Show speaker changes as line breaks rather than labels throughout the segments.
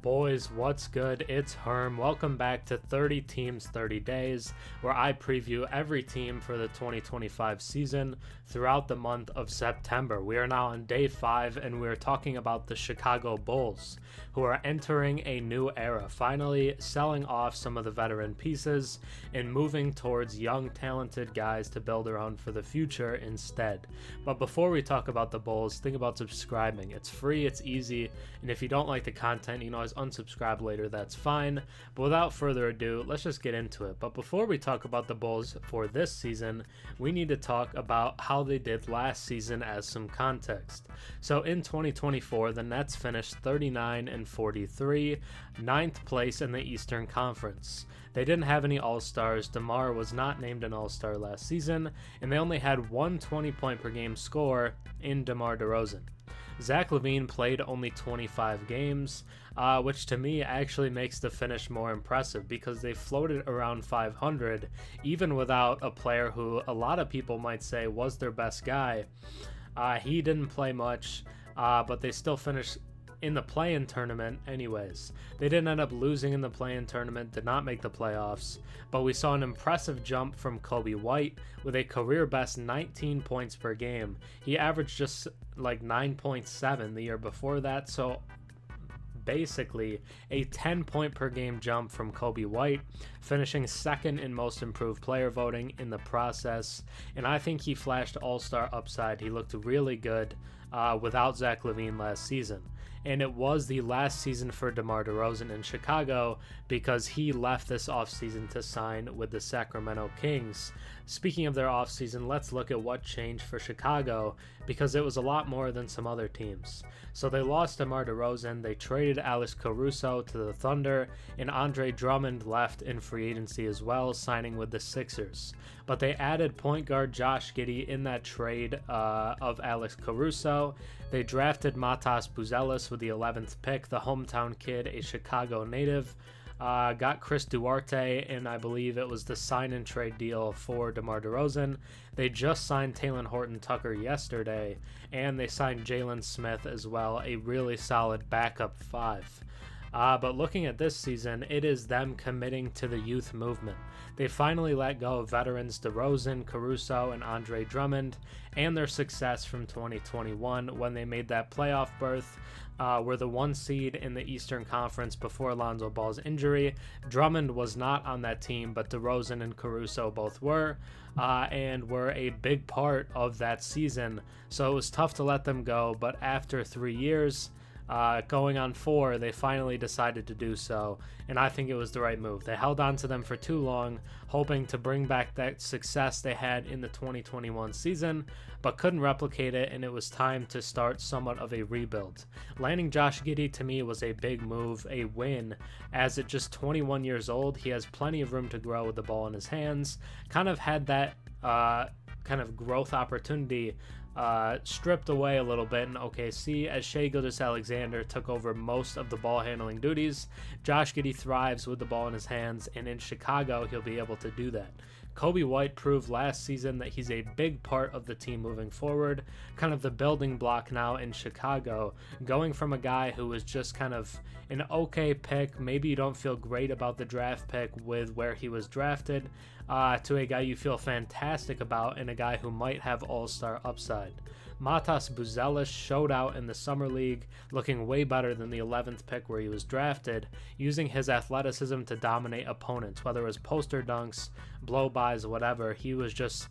Boys, what's good? It's Herm. Welcome back to 30 Teams, 30 Days, where I preview every team for the 2025 season throughout the month of September. We are now on day 5, and we're talking about the Chicago Bulls, who are entering a new era, finally selling off some of the veteran pieces and moving towards young, talented guys to build around for the future instead. But before we talk about the Bulls, think about subscribing. It's free, it's easy, and if you don't like the content, you know, unsubscribe later, that's fine. But without further ado, let's just get into it. But before we talk about the Bulls for this season, we need to talk about how they did last season as some context. So in 2024, the Nets finished 39-43, 9th place in the Eastern Conference. They didn't have any All-Stars. DeMar was not named an All-Star last season, and they only had one 20-point per game score in DeMar DeRozan. Zach LaVine played only 25 games, which to me actually makes the finish more impressive because they floated around 500 even without a player who a lot of people might say was their best guy. He didn't play much, but they still finished in the play-in tournament anyways. They didn't end up losing in the play-in tournament, did not make the playoffs, but we saw an impressive jump from Coby White with a career-best 19 points per game. He averaged just like 9.7 the year before that, so basically a 10-point per game jump from Coby White, finishing second in most improved player voting in the process. And I think he flashed all-star upside. He looked really good without Zach LaVine last season. And it was the last season for DeMar DeRozan in Chicago because he left this offseason to sign with the Sacramento Kings. Speaking of their offseason, let's look at what changed for Chicago because it was a lot more than some other teams. So they lost DeMar DeRozan, they traded Alex Caruso to the Thunder, and Andre Drummond left in free agency as well, signing with the Sixers. But they added point guard Josh Giddey in that trade of Alex Caruso. They drafted Matas Buzelis with the 11th pick, the hometown kid, a Chicago native. Got Chris Duarte, and I believe it was the sign-and trade deal for DeMar DeRozan. They just signed Talen Horton-Tucker yesterday, and they signed Jalen Smith as well, a really solid backup 5. But looking at this season, it is them committing to the youth movement. They finally let go of veterans DeRozan, Caruso, and Andre Drummond, and their success from 2021 when they made that playoff berth, were the 1 seed in the Eastern Conference before Alonzo Ball's injury. Drummond was not on that team, but DeRozan and Caruso both were, and were a big part of that season. So it was tough to let them go, but after 3 years, going on 4, they finally decided to do so, and I think it was the right move. They held on to them for too long, hoping to bring back that success they had in the 2021 season, but couldn't replicate it, and it was time to start somewhat of a rebuild. Landing Josh Giddey to me was a big move, a win, as at just 21 years old, he has plenty of room to grow with the ball in his hands, kind of had that kind of growth opportunity stripped away a little bit in OKC as Shai Gilgeous-Alexander took over most of the ball handling duties. Josh Giddey thrives with the ball in his hands, and in Chicago he'll be able to do that. Coby White proved last season that he's a big part of the team moving forward, kind of the building block now in Chicago, going from a guy who was just kind of an okay pick, maybe you don't feel great about the draft pick with where he was drafted, to a guy you feel fantastic about and a guy who might have all-star upside. Matas Buzelis showed out in the Summer League, looking way better than the 11th pick where he was drafted, using his athleticism to dominate opponents, whether it was poster dunks, blow-bys, whatever. He was just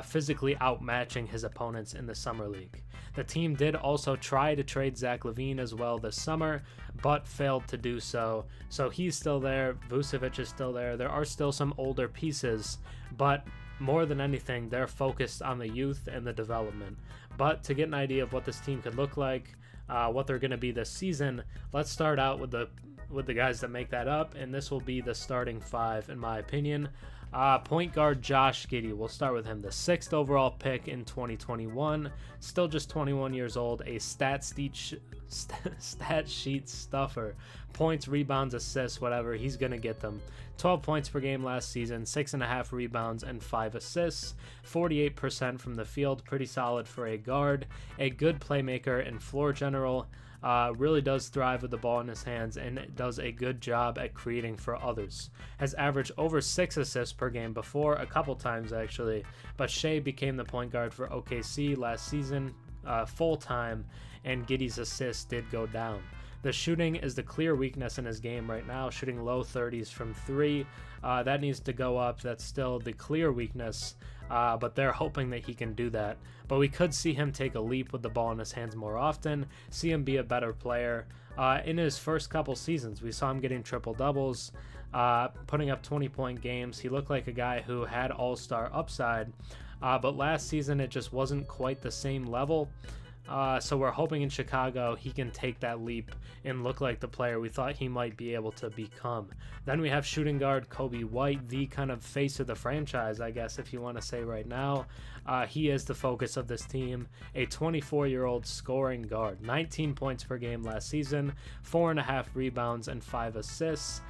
physically outmatching his opponents in the Summer League. The team did also try to trade Zach LaVine as well this summer, but failed to do so. So he's still there, Vucevic is still there, there are still some older pieces, but more than anything, they're focused on the youth and the development. But to get an idea of what this team could look like, what they're going to be this season, let's start out with the guys that make that up, and this will be the starting 5 in my opinion. Point guard Josh Giddey, we'll start with him. The 6th overall pick in 2021, still just 21 years old, a stat sheet stuffer. Points, rebounds, assists, whatever, he's going to get them. 12 points per game last season, 6.5 rebounds, and 5 assists. 48% from the field, pretty solid for a guard. A good playmaker and floor general. really does thrive with the ball in his hands and does a good job at creating for others. Has averaged over 6 assists per game before, a couple times actually, but Shea became the point guard for OKC last season full time, and Giddey's assists did go down. The shooting is the clear weakness in his game right now, shooting low 30s from 3. That needs to go up. That's still the clear weakness, but they're hoping that he can do that. But we could see him take a leap with the ball in his hands more often, see him be a better player. In his first couple seasons, we saw him getting triple-doubles, putting up 20-point games. He looked like a guy who had all-star upside, but last season it just wasn't quite the same level. So we're hoping in Chicago he can take that leap and look like the player we thought he might be able to become. Then we have shooting guard Coby White, the kind of face of the franchise, I guess, if you want to say right now. He is the focus of this team, a 24-year-old scoring guard, 19 points per game last season, 4.5 rebounds and 5 assists.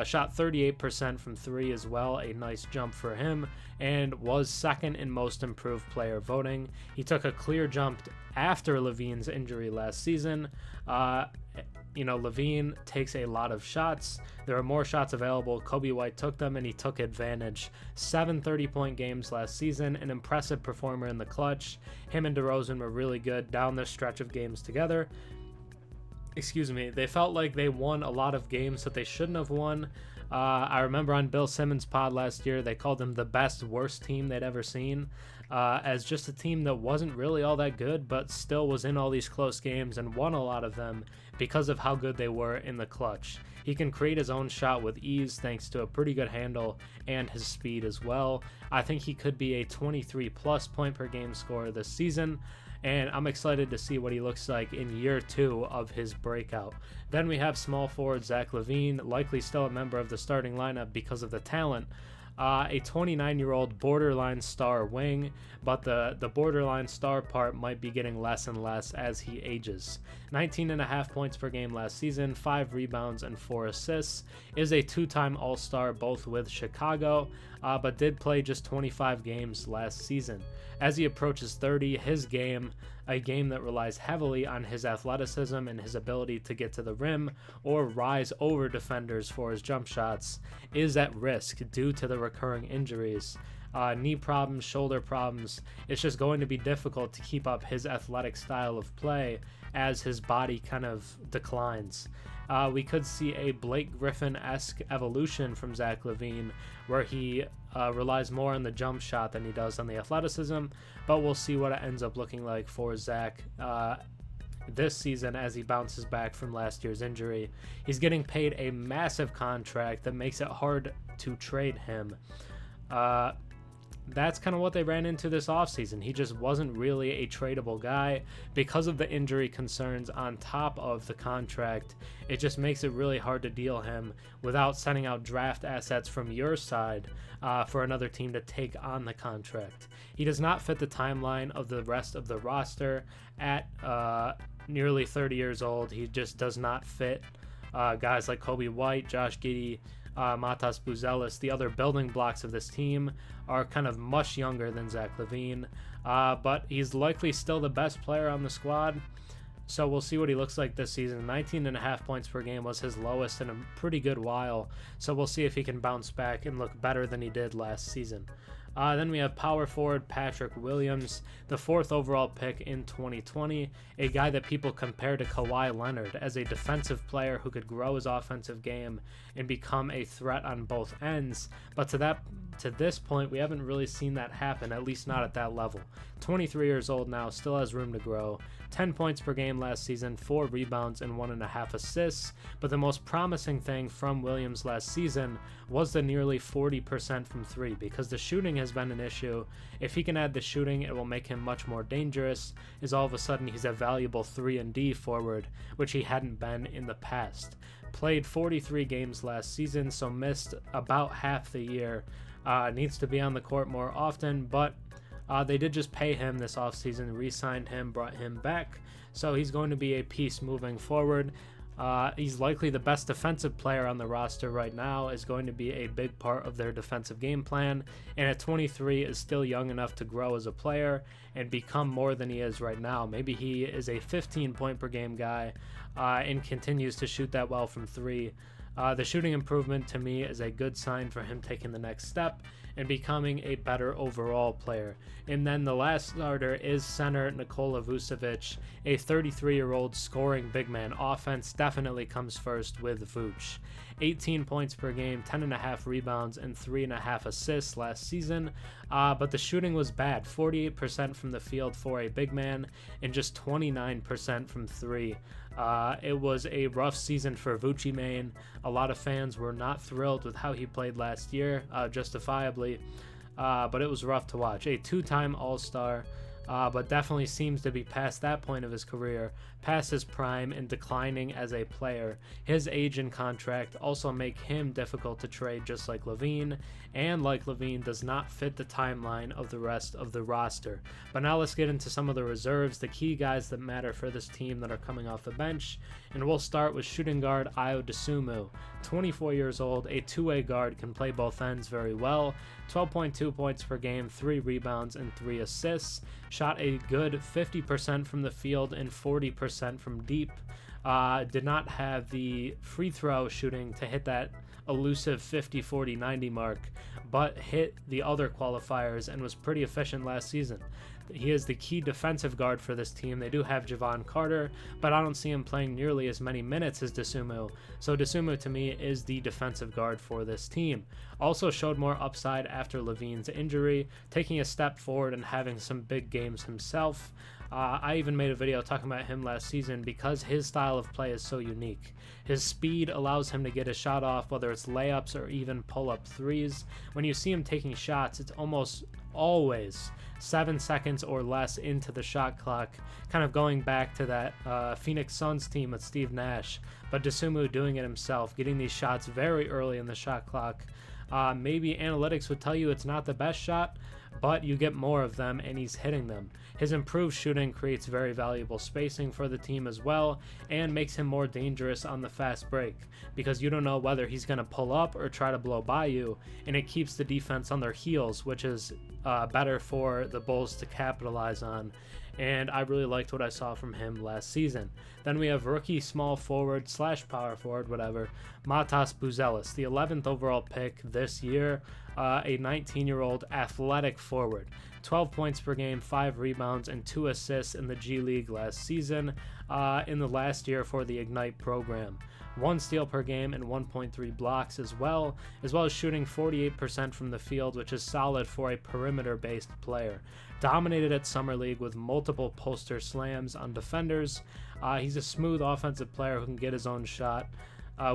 Shot 38% from 3 as well, a nice jump for him, and was second in most improved player voting. He took a clear jump after LaVine's injury last season. LaVine takes a lot of shots. There are more shots available. Coby White took them, and he took advantage. 7 30-point games last season, an impressive performer in the clutch. Him and DeRozan were really good down the stretch of games together. They felt like they won a lot of games that they shouldn't have won. I remember on Bill Simmons' pod last year, they called them the best, worst team they'd ever seen, as just a team that wasn't really all that good, but still was in all these close games and won a lot of them because of how good they were in the clutch. He can create his own shot with ease thanks to a pretty good handle and his speed as well. I think he could be a 23-plus point per game scorer this season, and I'm excited to see what he looks like in year 2 of his breakout. Then we have small forward Zach LaVine, likely still a member of the starting lineup because of the talent. A 29-year-old borderline star wing, but the borderline star part might be getting less and less as he ages. 19.5 points per game last season, 5 rebounds and 4 assists, is a 2-time All-Star both with Chicago, but did play just 25 games last season. As he approaches 30, his game, a game that relies heavily on his athleticism and his ability to get to the rim or rise over defenders for his jump shots, is at risk due to the recurring injuries. Knee problems, shoulder problems. It's just going to be difficult to keep up his athletic style of play as his body kind of declines. We could see a Blake Griffin-esque evolution from Zach LaVine, where he relies more on the jump shot than he does on the athleticism, but we'll see what it ends up looking like for Zach this season as he bounces back from last year's injury. He's getting paid a massive contract that makes it hard to trade him. That's kind of what they ran into this offseason. He just wasn't really a tradable guy because of the injury concerns on top of the contract. It just makes it really hard to deal him without sending out draft assets from your side for another team to take on the contract. He does not fit the timeline of the rest of the roster at nearly 30 years old. He just does not fit guys like Coby White, Josh Giddey, Matas Buzelis. The other building blocks of this team are kind of much younger than Zach LaVine, but he's likely still the best player on the squad, so we'll see what he looks like this season. 19.5 points per game was his lowest in a pretty good while, so we'll see if he can bounce back and look better than he did last season. Then we have power forward Patrick Williams, the 4th overall pick in 2020, a guy that people compare to Kawhi Leonard as a defensive player who could grow his offensive game and become a threat on both ends. But to this point, we haven't really seen that happen, at least not at that level. 23 years old now, still has room to grow. 10 points per game last season, 4 rebounds and 1.5 assists, but the most promising thing from Williams last season was the nearly 40% from 3, because the shooting has been an issue. If he can add the shooting, it will make him much more dangerous, as all of a sudden he's a valuable 3-and-D forward, which he hadn't been in the past. Played 43 games last season, so missed about half the year. Needs to be on the court more often, but they did just pay him this offseason, re-signed him, brought him back, so he's going to be a piece moving forward. He's likely the best defensive player on the roster right now, is going to be a big part of their defensive game plan, and at 23 is still young enough to grow as a player and become more than he is right now. Maybe he is a 15 point per game guy and continues to shoot that well from three. The shooting improvement to me is a good sign for him taking the next step and becoming a better overall player. And then the last starter is center Nikola Vucevic, a 33-year-old scoring big man. Offense definitely comes first with Vuce. 18 points per game, 10.5 rebounds, and 3.5 assists last season, but the shooting was bad. 48% from the field for a big man and just 29% from three. It was a rough season for Vuce Main. A lot of fans were not thrilled with how he played last year, justifiably, but it was rough to watch. A two-time All-Star, but definitely seems to be past that point of his career, past his prime, and declining as a player. His age and contract also make him difficult to trade, just like LaVine, and like LaVine does not fit the timeline of the rest of the roster. But now let's get into some of the reserves, the key guys that matter for this team that are coming off the bench, and we'll start with shooting guard Ayo Dosunmu. 24 years old, a two-way guard, can play both ends very well. 12.2 points per game, 3 rebounds, and 3 assists. Shot a good 50% from the field and 40% from deep. Did not have the free throw shooting to hit that elusive 50-40-90 mark, but hit the other qualifiers and was pretty efficient last season. He is the key defensive guard for this team. They do have Javon Carter, but I don't see him playing nearly as many minutes as Dosunmu. So Dosunmu to me is the defensive guard for this team. Also showed more upside after LaVine's injury, taking a step forward and having some big games himself. I even made a video talking about him last season because his style of play is so unique. His speed allows him to get a shot off, whether it's layups or even pull-up threes. When you see him taking shots, it's almost always 7 seconds or less into the shot clock, kind of going back to that Phoenix Suns team with Steve Nash. But Dosunmu doing it himself, getting these shots very early in the shot clock. Maybe analytics would tell you it's not the best shot, but you get more of them and he's hitting them. His improved shooting creates very valuable spacing for the team as well and makes him more dangerous on the fast break because you don't know whether he's going to pull up or try to blow by you, and it keeps the defense on their heels, which is better for the Bulls to capitalize on. And I really liked what I saw from him last season. Then we have rookie small forward / power forward, whatever, Matas Buzelis, the 11th overall pick this year, a 19-year-old athletic forward. 12 points per game, 5 rebounds, and 2 assists in the G League last season, in the last year for the Ignite program. 1 steal per game and 1.3 blocks as well as shooting 48% from the field, which is solid for a perimeter-based player. Dominated at Summer League with multiple poster slams on defenders. He's a smooth offensive player who can get his own shot.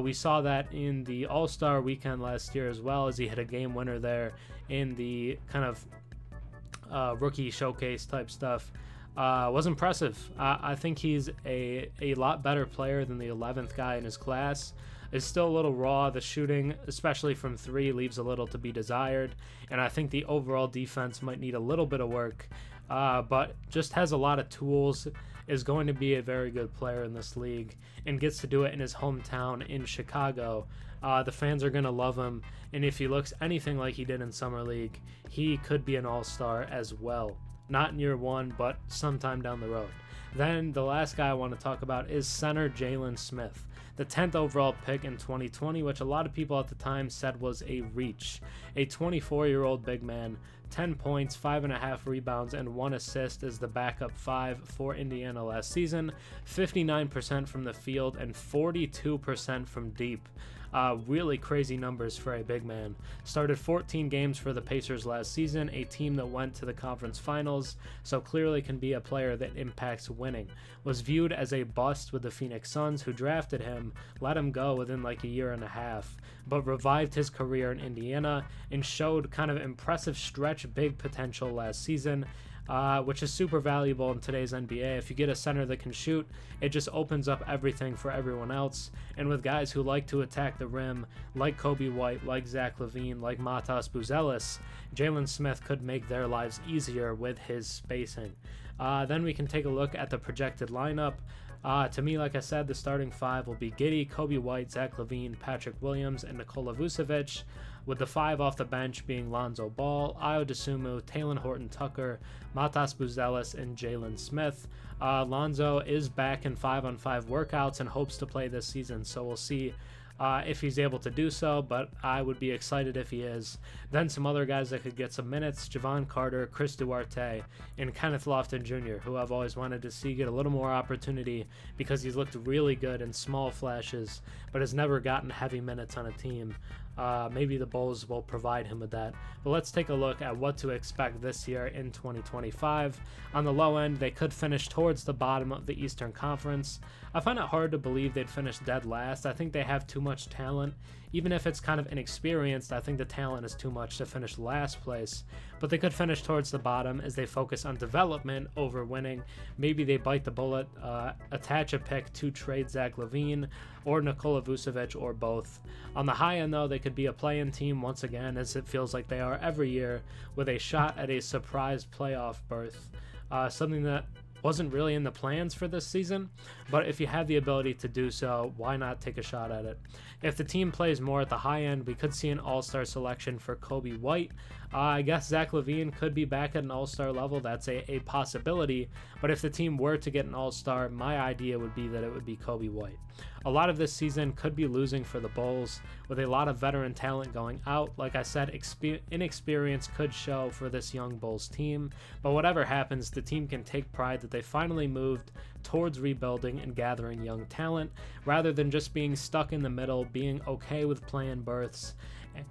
We saw that in the All-Star weekend last year as well, as he hit a game winner there in the kind of rookie showcase type stuff. Was impressive. I think he's a lot better player than the 11th guy in his class. Is still a little raw. The shooting, especially from 3, leaves a little to be desired, and I think the overall defense might need a little bit of work, but just has a lot of tools, is going to be a very good player in this league, and gets to do it in his hometown in Chicago. The fans are going to love him, and if he looks anything like he did in Summer League, he could be an all-star as well. Not in year 1, but sometime down the road. Then the last guy I want to talk about is center Jalen Smith, the 10th overall pick in 2020, which a lot of people at the time said was a reach. A 24-year-old big man, 10 points, 5.5 rebounds, and 1 assist as the backup 5 for Indiana last season, 59% from the field and 42% from deep. Really crazy numbers for a big man. Started 14 games for the Pacers last season, a team that went to the conference finals, so clearly can be a player that impacts winning. Was viewed as a bust with the Phoenix Suns, who drafted him, let him go within like a year and a half, but revived his career in Indiana and showed kind of impressive stretch big potential last season. Which is super valuable in today's NBA. If you get a center that can shoot, it just opens up everything for everyone else. And with guys who like to attack the rim, like Coby White, like Zach LaVine, like Matas Buzelis, Jalen Smith could make their lives easier with his spacing. Then we can take a look at the projected lineup. To me, like I said, the starting five will be Giddey, Coby White, Zach LaVine, Patrick Williams, and Nikola Vucevic, with the five off the bench being Lonzo Ball, Ayo Dosunmu, Talen Horton-Tucker, Matas Buzelis, and Jalen Smith. Lonzo is back in 5-on-5 workouts and hopes to play this season, so we'll see if he's able to do so, but I would be excited if he is. Then some other guys that could get some minutes: Javon Carter, Chris Duarte, and Kenneth Lofton Jr., who I've always wanted to see get a little more opportunity because he's looked really good in small flashes, but has never gotten heavy minutes on a team. Maybe the Bulls will provide him with that. But let's take a look at what to expect this year in 2025. On the low end, they could finish towards the bottom of the Eastern Conference. I find it hard to believe they'd finish dead last. I think they have too much talent. Even if it's kind of inexperienced, I think the talent is too much to finish last place. But they could finish towards the bottom as they focus on development over winning. Maybe they bite the bullet, attach a pick to trade Zach LaVine or Nikola Vucevic, or both. On the high end, though, they could be a play-in team once again, as it feels like they are every year, with a shot at a surprise playoff berth. Something that wasn't really in the plans for this season, but if you have the ability to do so, why not take a shot at it? If the team plays more at the high end, we could see an all-star selection for Coby White. I guess Zach LaVine could be back at an all-star level. That's a possibility, but if the team were to get an all-star, my idea would be that it would be Coby White. A lot of this season could be losing for the Bulls, with a lot of veteran talent going out. Like I said, inexperience could show for this young Bulls team, but whatever happens, the team can take pride that they finally moved towards rebuilding and gathering young talent, rather than just being stuck in the middle, being okay with play-in berths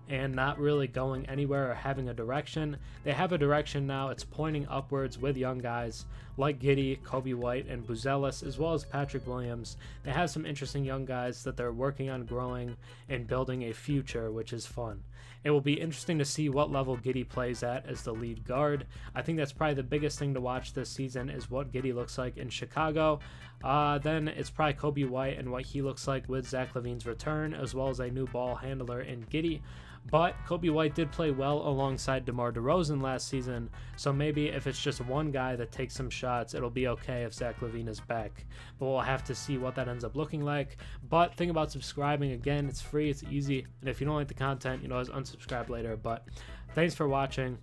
and not really going anywhere or having a direction. They have a direction now. It's pointing upwards with young guys like Giddey, Coby White, and Buzelis, as well as Patrick Williams. They have some interesting young guys that they're working on growing and building a future, which is fun. It will be interesting to see what level Giddey plays at as the lead guard. I think that's probably the biggest thing to watch this season, is what Giddey looks like in Chicago. Then it's probably Coby White and what he looks like with Zach LaVine's return, as well as a new ball handler in Giddey. But Coby White did play well alongside DeMar DeRozan last season, so maybe if it's just one guy that takes some shots, it'll be okay if Zach LaVine is back. But we'll have to see what that ends up looking like. But think about subscribing. Again, it's free, it's easy, and if you don't like the content, you know, just unsubscribe later. But thanks for watching.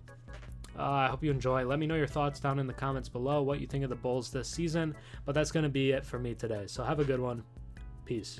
I hope you enjoy. Let me know your thoughts down in the comments below, what you think of the Bulls this season. But that's going to be it for me today. So have a good one. Peace.